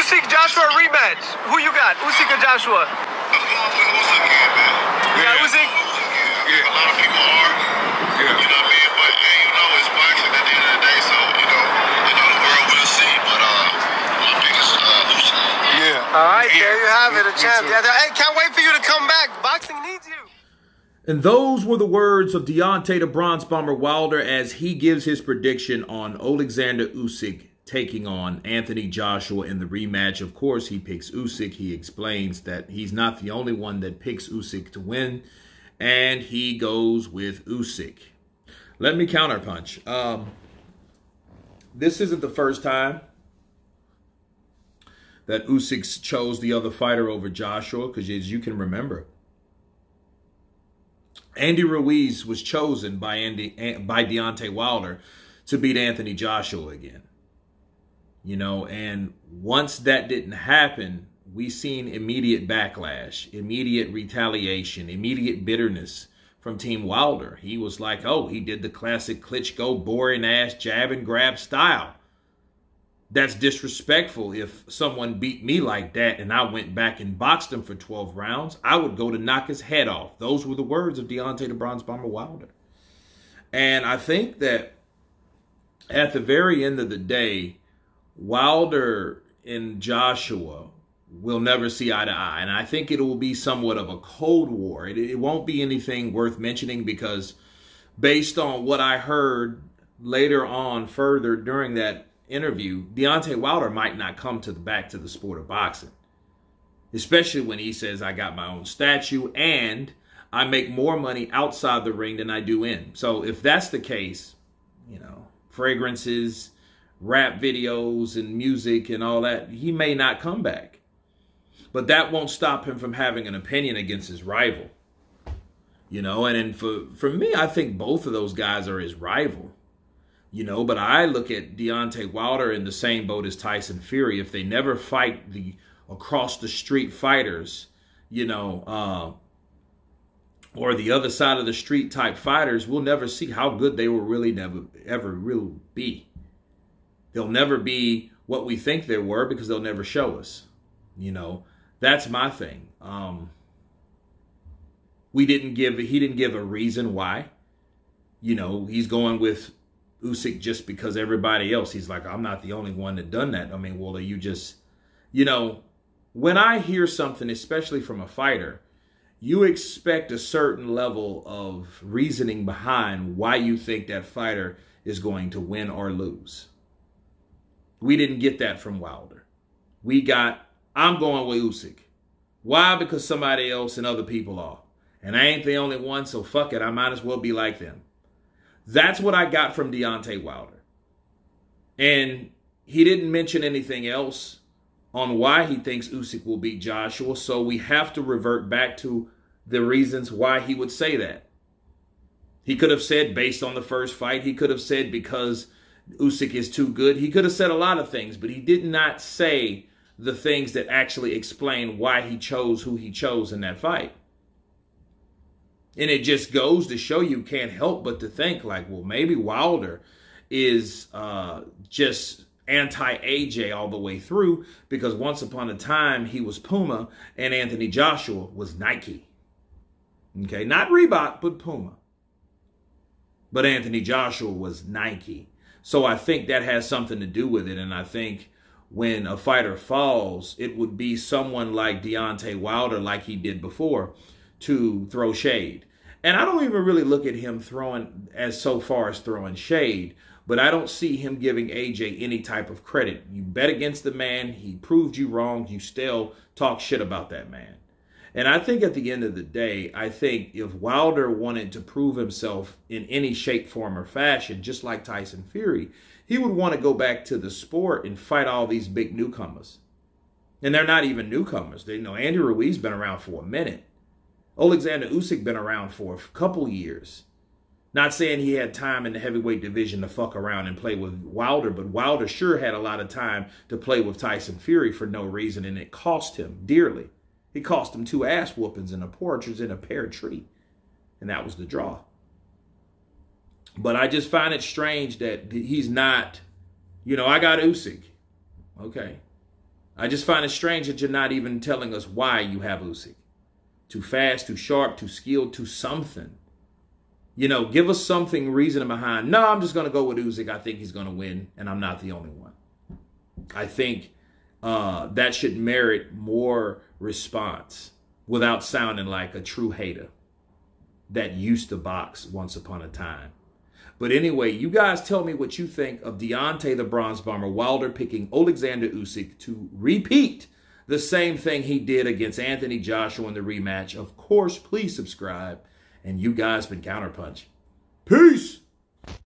Usyk Joshua rematch. Who you got? Usyk or Joshua? I'm going with Usyk again, man. You got Usyk? Yeah. A lot of people are. Yeah. You know what I mean? But hey, you know, it's boxing at the end of the day, so the world will see. But my pick is Usyk. Yeah. All right, there you have it, a champ. Hey, can't wait for you to come back. Boxing needs you. And those were the words of Deontay the Bronze Bomber Wilder as he gives his prediction on Oleksandr Usyk taking on Anthony Joshua in the rematch. Of course, he picks Usyk. He explains that he's not the only one that picks Usyk to win, and he goes with Usyk. Let me counterpunch. This isn't the first time that Usyk chose the other fighter over Joshua, because as you can remember, Andy Ruiz was chosen by Deontay Wilder to beat Anthony Joshua again. You know, and once that didn't happen, we seen immediate backlash, immediate retaliation, immediate bitterness from Team Wilder. He was like, oh, he did the classic Klitschko boring ass jab and grab style. That's disrespectful. If someone beat me like that and I went back and boxed him for 12 rounds, I would go to knock his head off. Those were the words of Deontay the Bronze Bomber Wilder. And I think that at the very end of the day, Wilder and Joshua will never see eye to eye. And I think it will be somewhat of a cold war. It won't be anything worth mentioning because based on what I heard later on further during that interview, Deontay Wilder might not come back to the sport of boxing. Especially when he says, I got my own statue and I make more money outside the ring than I do in. So if that's the case, you know, fragrances, rap videos and music and all that, he may not come back. But that won't stop him from having an opinion against his rival. You know, and then for me, I think both of those guys are his rival. You know, but I look at Deontay Wilder in the same boat as Tyson Fury. If they never fight the across the street fighters, you know, or the other side of the street type fighters, we'll never see how good they will really ever really be. They'll never be what we think they were because they'll never show us. You know, that's my thing. He didn't give a reason why. You know, he's going with Usyk just because everybody else, he's like, I'm not the only one that done that. I mean, well, you just, you know, when I hear something, especially from a fighter, you expect a certain level of reasoning behind why you think that fighter is going to win or lose. We didn't get that from Wilder. We got, I'm going with Usyk. Why? Because somebody else and other people are. And I ain't the only one, so fuck it, I might as well be like them. That's what I got from Deontay Wilder. And he didn't mention anything else on why he thinks Usyk will beat Joshua, so we have to revert back to the reasons why he would say that. He could have said based on the first fight. He could have said because Usyk is too good. He could have said a lot of things, but he did not say the things that actually explain why he chose who he chose in that fight. And it just goes to show you can't help but to think like, well, maybe Wilder is just anti-AJ all the way through because once upon a time he was Puma and Anthony Joshua was Nike. Okay, not Reebok, but Puma. But Anthony Joshua was Nike. So I think that has something to do with it. And I think when a fighter falls, it would be someone like Deontay Wilder, like he did before, to throw shade. And I don't even really look at him throwing so far as throwing shade, but I don't see him giving AJ any type of credit. You bet against the man, he proved you wrong, you still talk shit about that man. And I think at the end of the day, I think if Wilder wanted to prove himself in any shape, form, or fashion, just like Tyson Fury, he would want to go back to the sport and fight all these big newcomers. And they're not even newcomers. They know Andy Ruiz been around for a minute. Oleksandr Usyk been around for a couple years. Not saying he had time in the heavyweight division to fuck around and play with Wilder, but Wilder sure had a lot of time to play with Tyson Fury for no reason, and it cost him dearly. It cost him 2 ass whoopings and a partridge in a pear tree. And that was the draw. But I just find it strange that he's not, you know, I got Usyk. Okay. I just find it strange that you're not even telling us why you have Usyk. Too fast, too sharp, too skilled, too something. You know, give us something reasoning behind. No, I'm just going to go with Usyk. I think he's going to win, and I'm not the only one. I think that should merit more response without sounding like a true hater that used to box once upon a time. But anyway, you guys tell me what you think of Deontay the Bronze Bomber Wilder picking Oleksandr Usyk to repeat the same thing he did against Anthony Joshua in the rematch. Of course, please subscribe. And you guys been Counterpunch. Peace!